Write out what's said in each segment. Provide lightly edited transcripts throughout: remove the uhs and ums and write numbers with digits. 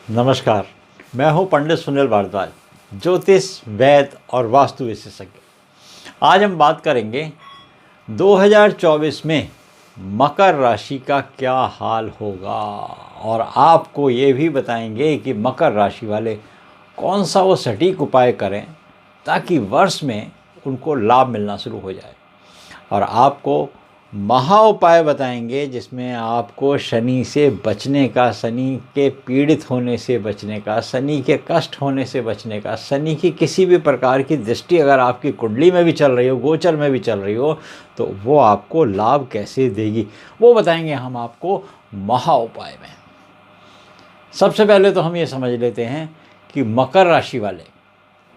नमस्कार, मैं हूं पंडित सुनील भारद्वाज, ज्योतिष, वैद और वास्तु विशेषज्ञ। आज हम बात करेंगे 2024 में मकर राशि का क्या हाल होगा और आपको ये भी बताएंगे कि मकर राशि वाले कौन सा वो सटीक उपाय करें ताकि वर्ष में उनको लाभ मिलना शुरू हो जाए। और आपको महा उपाय बताएंगे जिसमें आपको शनि से बचने का, शनि के पीड़ित होने से बचने का, शनि के कष्ट होने से बचने का, शनि की किसी भी प्रकार की दृष्टि अगर आपकी कुंडली में भी चल रही हो, गोचर में भी चल रही हो, तो वो आपको लाभ कैसे देगी वो बताएंगे हम आपको महा उपाय में। सबसे पहले तो हम ये समझ लेते हैं कि मकर राशि वाले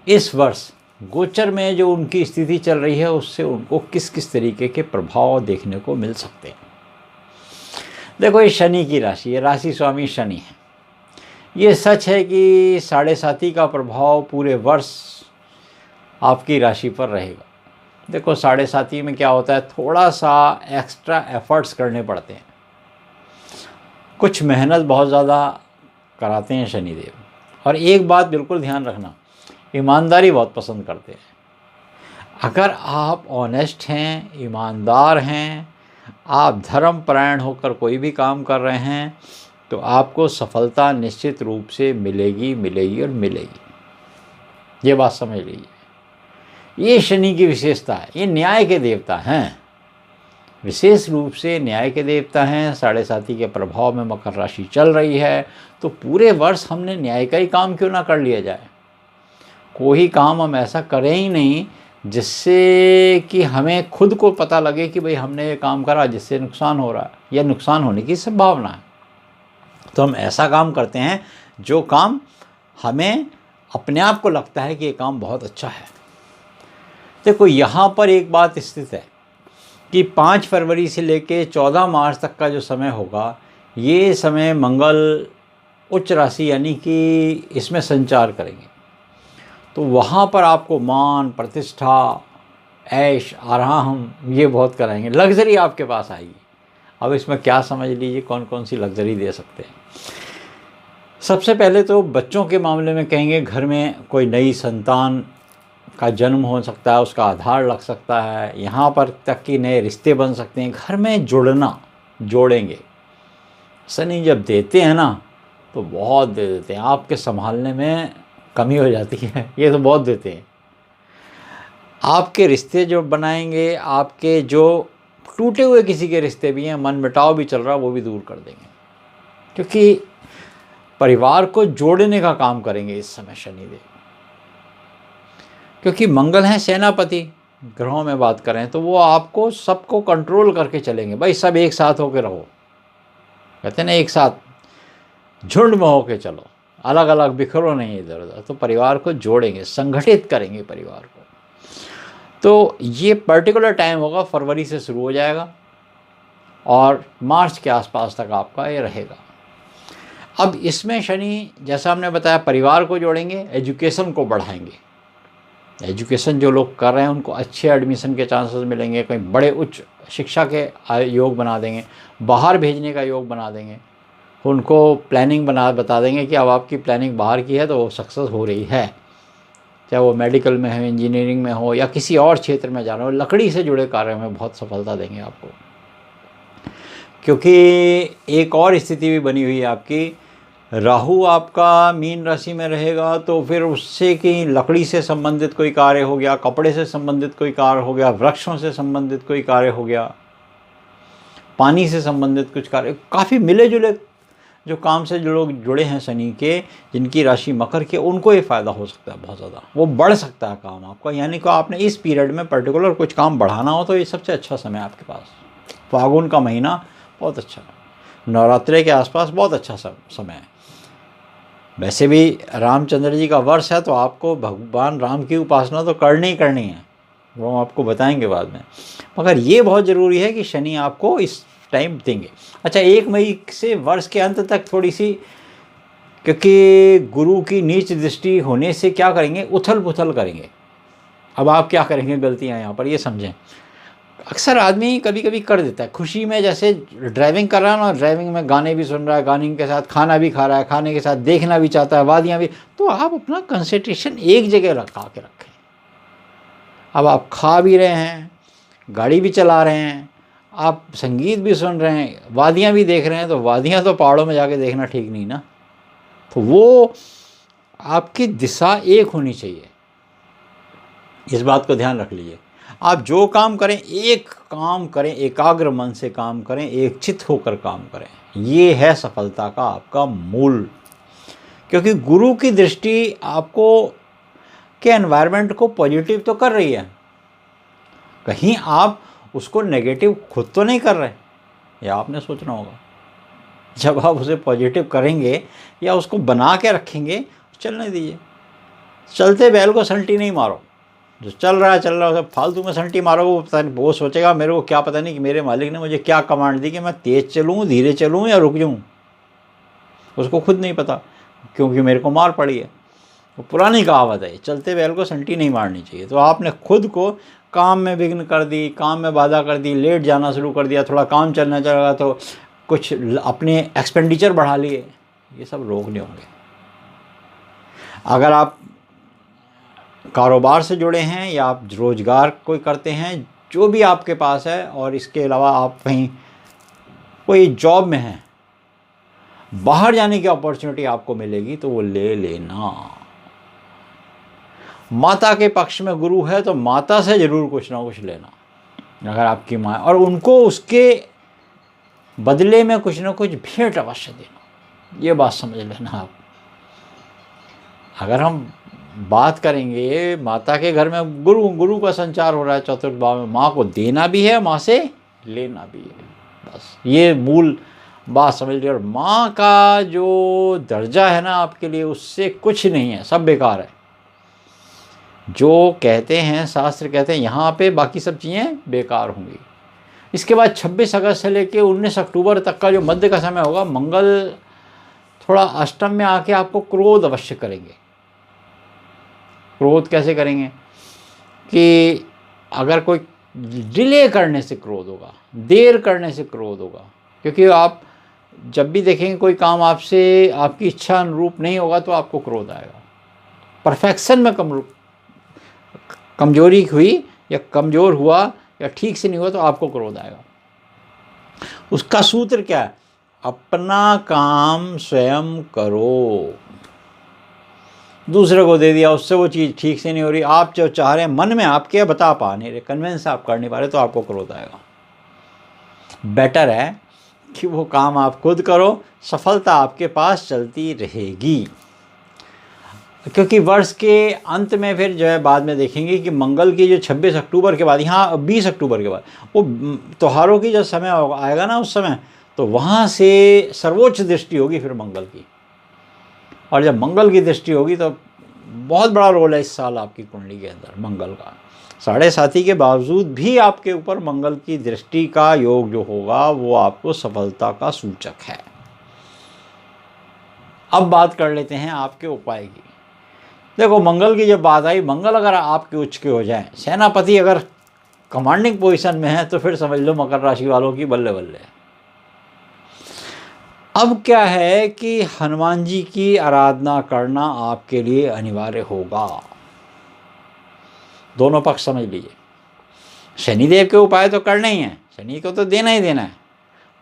इस वर्ष गोचर में जो उनकी स्थिति चल रही है उससे उनको किस किस तरीके के प्रभाव देखने को मिल सकते हैं। देखो, ये शनि की राशि है, राशि स्वामी शनि है। ये सच है कि 7.5 का प्रभाव पूरे वर्ष आपकी राशि पर रहेगा। देखो, 7.5 में क्या होता है, थोड़ा सा एक्स्ट्रा एफर्ट्स करने पड़ते हैं, कुछ मेहनत बहुत ज़्यादा कराते हैं शनिदेव। और एक बात बिल्कुल ध्यान रखना, ईमानदारी बहुत पसंद करते हैं। अगर आप ऑनेस्ट हैं, ईमानदार हैं, आप धर्मपरायण होकर कोई भी काम कर रहे हैं तो आपको सफलता निश्चित रूप से मिलेगी और मिलेगी। ये बात समझ लीजिए। ये शनि की विशेषता है, ये न्याय के देवता हैं, विशेष रूप से न्याय के देवता हैं। 7.5 के प्रभाव में मकर राशि चल रही है तो पूरे वर्ष हमने न्याय का ही काम क्यों ना कर लिया जाए। कोई काम हम ऐसा करें ही नहीं जिससे कि हमें खुद को पता लगे कि भाई हमने ये काम करा जिससे नुकसान हो रहा है या नुकसान होने की संभावना है। तो हम ऐसा काम करते हैं जो काम हमें अपने आप को लगता है कि ये काम बहुत अच्छा है। देखो, यहाँ पर एक बात स्थित है कि 5 फरवरी से लेके 14 मार्च तक का जो समय होगा, ये समय मंगल उच्च राशि यानी कि इसमें संचार करेंगे। तो वहाँ पर आपको मान, प्रतिष्ठा, ऐश आराम ये बहुत कराएंगे, लग्जरी आपके पास आएगी। अब इसमें क्या समझ लीजिए कौन कौन सी लग्जरी दे सकते हैं। सबसे पहले तो बच्चों के मामले में कहेंगे, घर में कोई नई संतान का जन्म हो सकता है, उसका आधार लग सकता है, यहाँ पर तक कि नए रिश्ते बन सकते हैं। घर में जोड़ेंगे। शनि जब देते हैं ना तो बहुत दे देते हैं, आपके संभालने में कमी हो जाती है, ये तो बहुत देते हैं। आपके रिश्ते जो बनाएंगे, आपके जो टूटे हुए किसी के रिश्ते भी हैं, मन मिटाव भी चल रहा है, वो भी दूर कर देंगे, क्योंकि परिवार को जोड़ने का काम करेंगे इस समय शनिदेव। क्योंकि मंगल हैं सेनापति, ग्रहों में बात करें तो वो आपको सबको कंट्रोल करके चलेंगे। भाई सब एक साथ होके रहो, कहते हैं ना, एक साथ झुंड में होके चलो, अलग अलग बिखरो नहीं इधर उधर। तो परिवार को जोड़ेंगे, संगठित करेंगे परिवार को। तो ये पर्टिकुलर टाइम होगा, फरवरी से शुरू हो जाएगा और मार्च के आसपास तक आपका ये रहेगा। अब इसमें शनि, जैसा हमने बताया, परिवार को जोड़ेंगे, एजुकेशन को बढ़ाएंगे। एजुकेशन जो लोग कर रहे हैं उनको अच्छे एडमिशन के चांसेस मिलेंगे, कहीं बड़े उच्च शिक्षा के योग बना देंगे, बाहर भेजने का योग बना देंगे। उनको प्लानिंग बता देंगे कि अब आपकी प्लानिंग बाहर की है तो वो सक्सेस हो रही है, चाहे वो मेडिकल में हो, इंजीनियरिंग में हो या किसी और क्षेत्र में जाना हो। लकड़ी से जुड़े कार्यों में बहुत सफलता देंगे आपको, क्योंकि एक और स्थिति भी बनी हुई है आपकी। राहु आपका मीन राशि में रहेगा तो फिर उससे कि लकड़ी से संबंधित कोई कार्य हो गया, कपड़े से संबंधित कोई कार्य हो गया, वृक्षों से संबंधित कोई कार्य हो गया, पानी से संबंधित कुछ कार्य, काफ़ी मिले जुले जो काम से जो लोग जुड़े हैं शनि के, जिनकी राशि मकर के, उनको ये फ़ायदा हो सकता है बहुत ज़्यादा। वो बढ़ सकता है काम आपका, यानी कि आपने इस पीरियड में पर्टिकुलर कुछ काम बढ़ाना हो तो ये सबसे अच्छा समय है आपके पास। फागुन का महीना बहुत अच्छा है, नवरात्रि के आसपास बहुत अच्छा समय है। वैसे भी रामचंद्र जी का वर्ष है तो आपको भगवान राम की उपासना तो करनी ही करनी है, वो हम आपको बताएंगे बाद में। मगर ये बहुत ज़रूरी है कि शनि आपको इस टाइम देंगे। अच्छा, 1 मई से वर्ष के अंत तक थोड़ी सी, क्योंकि गुरु की नीच दृष्टि होने से क्या करेंगे, उथल पुथल करेंगे। अब आप क्या करेंगे गलतियाँ यहाँ पर ये समझें। अक्सर आदमी कभी कभी कर देता है खुशी में, जैसे ड्राइविंग कर रहा है ना, ड्राइविंग में गाने भी सुन रहा है, गाने के साथ खाना भी खा रहा है, खाने के साथ देखना भी चाहता है, वादियाँ भी, तो आप अपना कंसंट्रेशन एक जगह रखा के रखें। अब आप खा भी रहे हैं, गाड़ी भी चला रहे हैं, आप संगीत भी सुन रहे हैं, वादियाँ भी देख रहे हैं, तो वादियाँ तो पहाड़ों में जाके देखना ठीक नहीं ना। तो वो आपकी दिशा एक होनी चाहिए, इस बात को ध्यान रख लीजिए। आप जो काम करें, एक काम करें, एकाग्र मन से काम करें, एक चित्त होकर काम करें, ये है सफलता का आपका मूल। क्योंकि गुरु की दृष्टि आपको के एनवायरनमेंट को पॉजिटिव तो कर रही है, कहीं आप उसको नेगेटिव खुद तो नहीं कर रहे, या आपने सोचना होगा। जब आप उसे पॉजिटिव करेंगे या उसको बना के रखेंगे, चलने दीजिए। चलते बैल को सल्टी नहीं मारो, जो चल रहा है उसे फालतू में सल्टी मारो, वो पता नहीं, वो सोचेगा मेरे को क्या पता नहीं कि मेरे मालिक ने मुझे क्या कमांड दी कि मैं तेज़ चलूँ, धीरे चलूँ या रुक जाऊँ, उसको खुद नहीं पता, क्योंकि मेरे को मार पड़ी है। वो पुरानी कहावत है, चलते बैल को सल्टी नहीं मारनी चाहिए। तो आपने खुद को काम में विघ्न कर दी, काम में बाधा कर दी, लेट जाना शुरू कर दिया, थोड़ा काम चलना चलेगा तो कुछ अपने एक्सपेंडिचर बढ़ा लिए, ये सब रोकने होंगे। अगर आप कारोबार से जुड़े हैं या आप रोज़गार कोई करते हैं, जो भी आपके पास है, और इसके अलावा आप कहीं कोई जॉब में हैं, बाहर जाने की अपॉर्चुनिटी आपको मिलेगी तो वो ले लेना। माता के पक्ष में गुरु है तो माता से ज़रूर कुछ ना कुछ लेना, अगर आपकी माँ, और उनको उसके बदले में कुछ ना कुछ भेंट अवश्य देना, ये बात समझ लेना आप। अगर हम बात करेंगे माता के घर में गुरु का संचार हो रहा है चतुर्थ भाव में, माँ को देना भी है, माँ से लेना भी है, बस ये मूल बात समझ लीजिए। और माँ का जो दर्जा है ना आपके लिए, उससे कुछ नहीं है, सब बेकार है। जो कहते हैं शास्त्र कहते हैं यहाँ पे, बाकी सब चीज़ें बेकार होंगी। इसके बाद 26 अगस्त से लेके 19 अक्टूबर तक का जो मध्य का समय होगा, मंगल थोड़ा अष्टम में आके आपको क्रोध अवश्य करेंगे। क्रोध कैसे करेंगे कि अगर कोई डिले करने से क्रोध होगा, देर करने से क्रोध होगा, क्योंकि आप जब भी देखेंगे कोई काम आपसे आपकी इच्छा अनुरूप नहीं होगा तो आपको क्रोध आएगा। परफेक्शन में कमजोरी हुई या कमज़ोर हुआ या ठीक से नहीं हुआ तो आपको क्रोध आएगा। उसका सूत्र क्या है? अपना काम स्वयं करो, दूसरे को दे दिया, उससे वो चीज़ ठीक से नहीं हो रही, आप जो चाह रहे हैं मन में आपके बता पा नहीं रहे, कन्विंस आप कर नहीं पा रहे, तो आपको क्रोध आएगा। बेटर है कि वो काम आप खुद करो, सफलता आपके पास चलती रहेगी। क्योंकि वर्ष के अंत में फिर जो है बाद में देखेंगे कि मंगल की जो 26 अक्टूबर के बाद, यहाँ 20 अक्टूबर के बाद वो त्योहारों की जो समय आएगा ना, उस समय तो वहाँ से सर्वोच्च दृष्टि होगी फिर मंगल की। और जब मंगल की दृष्टि होगी तो बहुत बड़ा रोल है इस साल आपकी कुंडली के अंदर मंगल का। 7.5 के बावजूद भी आपके ऊपर मंगल की दृष्टि का योग जो होगा वो आपको सफलता का सूचक है। अब बात कर लेते हैं आपके उपाय की। देखो, मंगल की जब बात आई, मंगल अगर आपके उच्च के हो जाए, सेनापति अगर कमांडिंग पोजीशन में है, तो फिर समझ लो मकर राशि वालों की बल्ले बल्ले। अब क्या है कि हनुमान जी की आराधना करना आपके लिए अनिवार्य होगा। दोनों पक्ष समझ लीजिए। शनिदेव के उपाय तो करने ही हैं, शनि को तो देना ही देना है,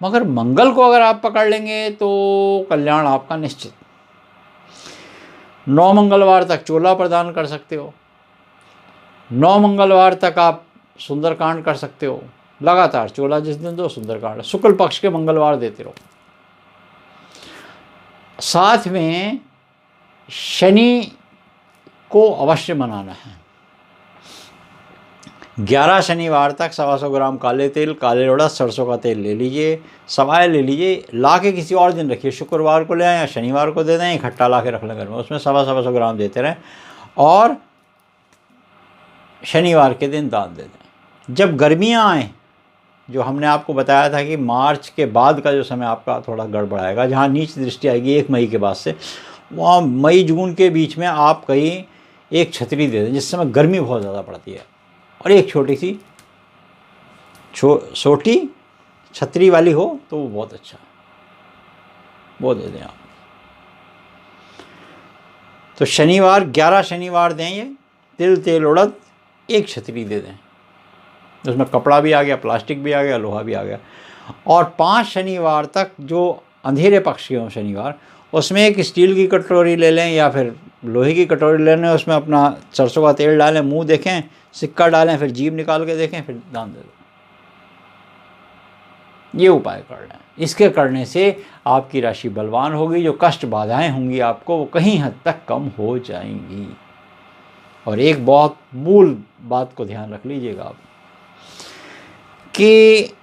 मगर मंगल को अगर आप पकड़ लेंगे तो कल्याण आपका निश्चित। 9 मंगलवार तक चोला प्रदान कर सकते हो, 9 मंगलवार तक आप सुंदरकांड कर सकते हो, लगातार चोला जिस दिन दो सुंदरकांड, शुक्ल पक्ष के मंगलवार देते रहो। साथ में शनि को अवश्य मनाना है। 11 शनिवार तक 125 ग्राम काले तेल, काले लोड़ा, सरसों का तेल ले लीजिए, सवाए ले लीजिए, ला के किसी और दिन रखिए, शुक्रवार को ले आएँ या शनिवार को दे दें, इकट्ठा ला के रख लें घर में, उसमें 125 ग्राम देते रहें और शनिवार के दिन दान दे दें। जब गर्मियाँ आएँ, जो हमने आपको बताया था कि मार्च के बाद का जो समय आपका थोड़ा गड़बड़ाएगा, जहाँ नीच दृष्टि आएगी 1 मई के बाद से, वहाँ मई जून के बीच में आप कहीं एक छतरी दे दें, जिस समय गर्मी बहुत ज़्यादा पड़ती है, और एक छोटी सी छोटी छतरी वाली हो तो वो बहुत अच्छा, वो दे दें आप। तो शनिवार 11 शनिवार दें ये, तिल तेल उड़द 1 छतरी दे दें, उसमें कपड़ा भी आ गया, प्लास्टिक भी आ गया, लोहा भी आ गया। और 5 शनिवार तक जो अंधेरे पक्ष के हों शनिवार, उसमें एक स्टील की कटोरी ले लें या फिर लोहे की कटोरी ले लें, उसमें अपना सरसों का तेल डालें, मुंह देखें, सिक्का डालें, फिर जीभ निकाल के देखें, फिर दान दे दें। ये उपाय कर लें। इसके करने से आपकी राशि बलवान होगी, जो कष्ट बाधाएं होंगी आपको वो कहीं हद तक कम हो जाएंगी। और एक बहुत मूल बात को ध्यान रख लीजिएगा आप कि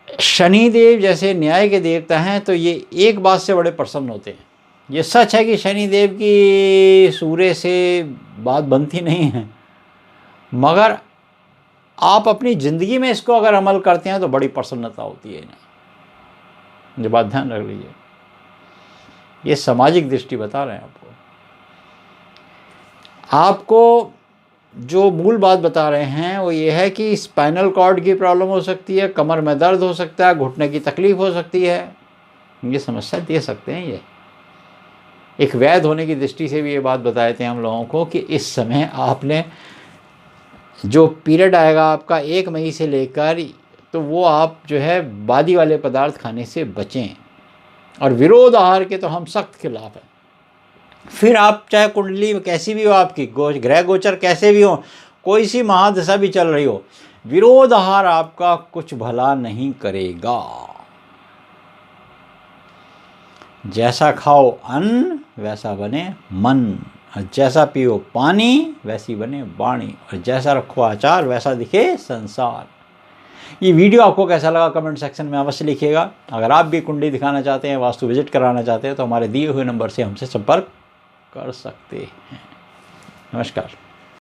शनिदेव जैसे न्याय के देवता हैं, तो ये एक बात से बड़े प्रसन्न होते हैं। ये सच है कि शनिदेव की सूर्य से बात बनती नहीं है, मगर आप अपनी ज़िंदगी में इसको अगर अमल करते हैं तो बड़ी प्रसन्नता होती है इन्हें। ये बात ध्यान रख लीजिए, ये सामाजिक दृष्टि बता रहे हैं आपको। आपको जो मूल बात बता रहे हैं वो ये है कि स्पाइनल कॉर्ड की प्रॉब्लम हो सकती है, कमर में दर्द हो सकता है, घुटने की तकलीफ हो सकती है, ये समस्या दे सकते हैं। ये एक वैद्य होने की दृष्टि से भी ये बात बताए थे हम लोगों को कि इस समय आपने जो पीरियड आएगा आपका 1 मई से लेकर, तो वो आप जो है बादी वाले पदार्थ खाने से बचें। और विरोध आहार के तो हम सख्त खिलाफ हैं। फिर आप चाहे कुंडली में कैसी भी हो, आपकी ग्रह गोचर कैसे भी हो, कोई सी महादशा भी चल रही हो, विरोध आहार आपका कुछ भला नहीं करेगा। जैसा खाओ अन्न वैसा बने मन, और जैसा पियो पानी वैसी बने वाणी, और जैसा रखो आचार वैसा दिखे संसार। ये वीडियो आपको कैसा लगा कमेंट सेक्शन में अवश्य लिखिएगा। अगर आप भी कुंडली दिखाना चाहते हैं, वास्तु विजिट कराना चाहते हैं, तो हमारे दिए हुए नंबर से हमसे संपर्क कर सकते हैं। नमस्कार।